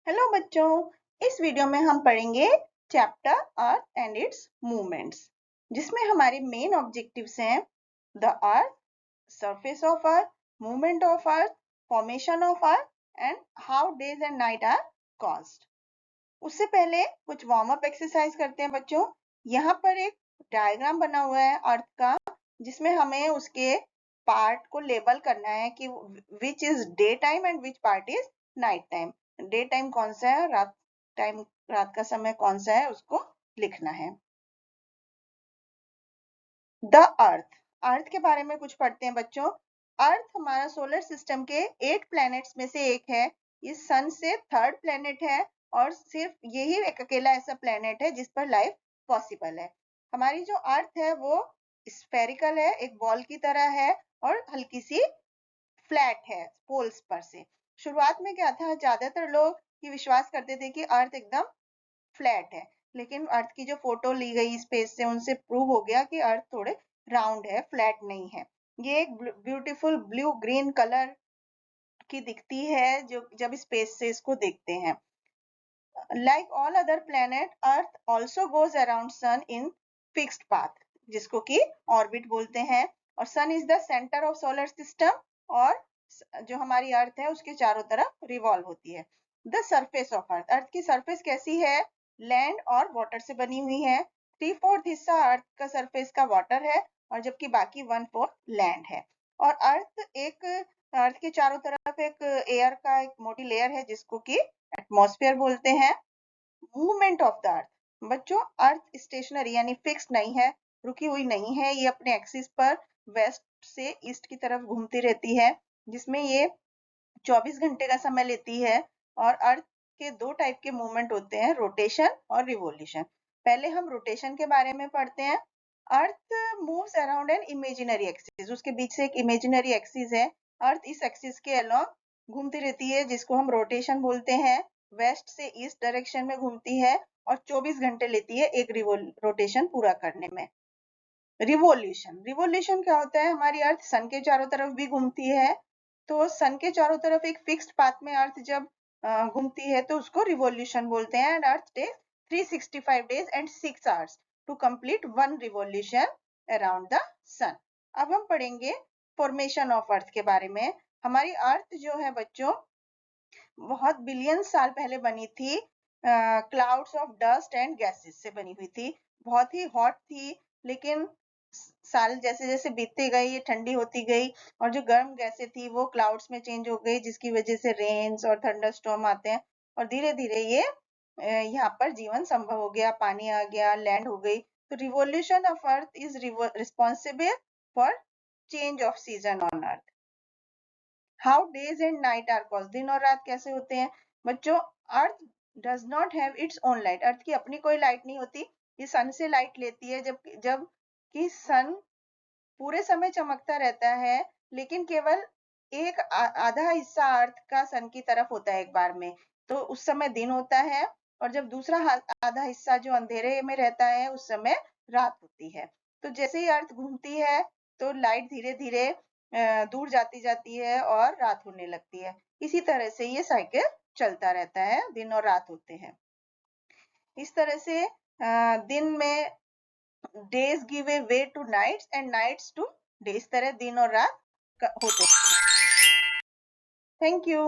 Hello बच्चों, इस video में हम पढ़ेंगे chapter Earth and its movements, जिसमें हमारे मेन ऑब्जेक्टिव्स हैं the Earth, surface of Earth, movement of Earth, formation of Earth and how days and night are caused. उससे पहले कुछ वार्म अप एक्सरसाइज करते हैं बच्चों। यहाँ पर एक डायग्राम बना हुआ है अर्थ का, जिसमें हमें उसके पार्ट को लेबल करना है कि which is day time and which part is night time. Day time कौन सा है, रात का समय कौन सा है, उसको लिखना है। द अर्थ, अर्थ के बारे में कुछ पढ़ते हैं बच्चों। अर्थ हमारा सोलर सिस्टम के 8 प्लैनेट्स में से एक है। ये सन से थर्ड प्लैनेट है और सिर्फ यही एक अकेला ऐसा प्लैनेट है जिस पर लाइफ पॉसिबल है। हमारी जो अर्थ है वो स्फेरिकल है, एक बॉल की तरह है और हल्की सी फ्लैट है पोल्स पर से। शुरुआत में क्या था, ज्यादातर लोग ये विश्वास करते थे कि अर्थ एकदम फ्लैट है, लेकिन अर्थ की जो फोटो ली गई स्पेस से उनसे प्रूव हो गया कि अर्थ थोड़े राउंड है, फ्लैट नहीं है। ये एक ब्यूटीफुल ब्लू ग्रीन कलर की दिखती है जो जब स्पेस से इसको देखते हैं। Like all other planet, earth also goes around sun in fixed path, जिसको कि ऑर्बिट बोलते हैं। और sun is the centre of solar system और जो हमारी अर्थ है उसके चारों तरफ रिवॉल्व होती है। द सरफेस ऑफ अर्थ, अर्थ की सरफेस कैसी है, लैंड और वाटर से बनी हुई है। 3/4 हिस्सा अर्थ का सरफेस का वाटर है और जबकि बाकी 1/4 लैंड है। और अर्थ के चारों तरफ एक एयर का एक मोटी लेयर है जिसको कि एटमॉस्फेयर बोलते हैं। मूवमेंट ऑफ द अर्थ, बच्चों अर्थ स्टेशनरी यानी फिक्स नहीं है, रुकी हुई नहीं है, ये अपने एक्सिस पर वेस्ट से ईस्ट की तरफ घूमती रहती है, जिसमें ये 24 घंटे का समय लेती है। और अर्थ के दो टाइप के मूवमेंट होते हैं, रोटेशन और रिवोल्यूशन। पहले हम रोटेशन के बारे में पढ़ते हैं। Earth moves around an imaginary axis, उसके बीच से एक इमेजिनरी एक्सिस है। अर्थ इस एक्सिस के अलोंग घूमती रहती है जिसको हम रोटेशन बोलते हैं। वेस्ट से ईस्ट डायरेक्शन में घूमती है और 24 घंटे लेती है एक रोटेशन पूरा करने में। रिवोल्यूशन, रिवोल्यूशन क्या होता है, हमारी अर्थ सन के चारों तरफ भी घूमती है, तो सन के चारों तरफ एक फिक्स्ड पाथ में अर्थ जब घूमती है तो उसको रिवोल्यूशन बोलते हैं। And earth takes 365 days and 6 hours to complete one revolution around the sun. अब हम पढ़ेंगे फॉर्मेशन ऑफ अर्थ के बारे में। हमारी अर्थ जो है बच्चों बहुत बिलियन साल पहले बनी थी, clouds of dust and gases से बनी हुई थी। बहुत ही हॉट थी, लेकिन साल जैसे जैसे बीतते गए ये ठंडी होती गई और जो गर्म गैसें थी वो क्लाउड्स में चेंज हो गई, जिसकी वजह से रेन्स और थंडरस्टॉर्म आते हैं और धीरे धीरे ये यहाँ पर जीवन संभव हो गया, पानी आ गया, लैंड हो गई। तो revolution of earth is responsible for change of season on earth. How days and night are caused, दिन और रात कैसे होते हैं बच्चों। Earth does not have its own light, earth की अपनी कोई लाइट नहीं होती, ये सन से लाइट लेती है। जब कि सन पूरे समय चमकता रहता है, लेकिन केवल एक आधा हिस्सा अर्थ का सन की तरफ होता है एक बार में, तो उस समय दिन होता है। और जब दूसरा आधा हिस्सा जो अंधेरे में रहता है उस समय रात होती है। तो जैसे ही अर्थ घूमती है तो लाइट धीरे धीरे दूर जाती जाती है और रात होने लगती है। इसी तरह से ये साइकिल चलता रहता है, दिन और रात होते हैं। इस तरह से दिन में days give a way to nights and nights to day, इस तरह दिन और रात होते हैं। Thank you.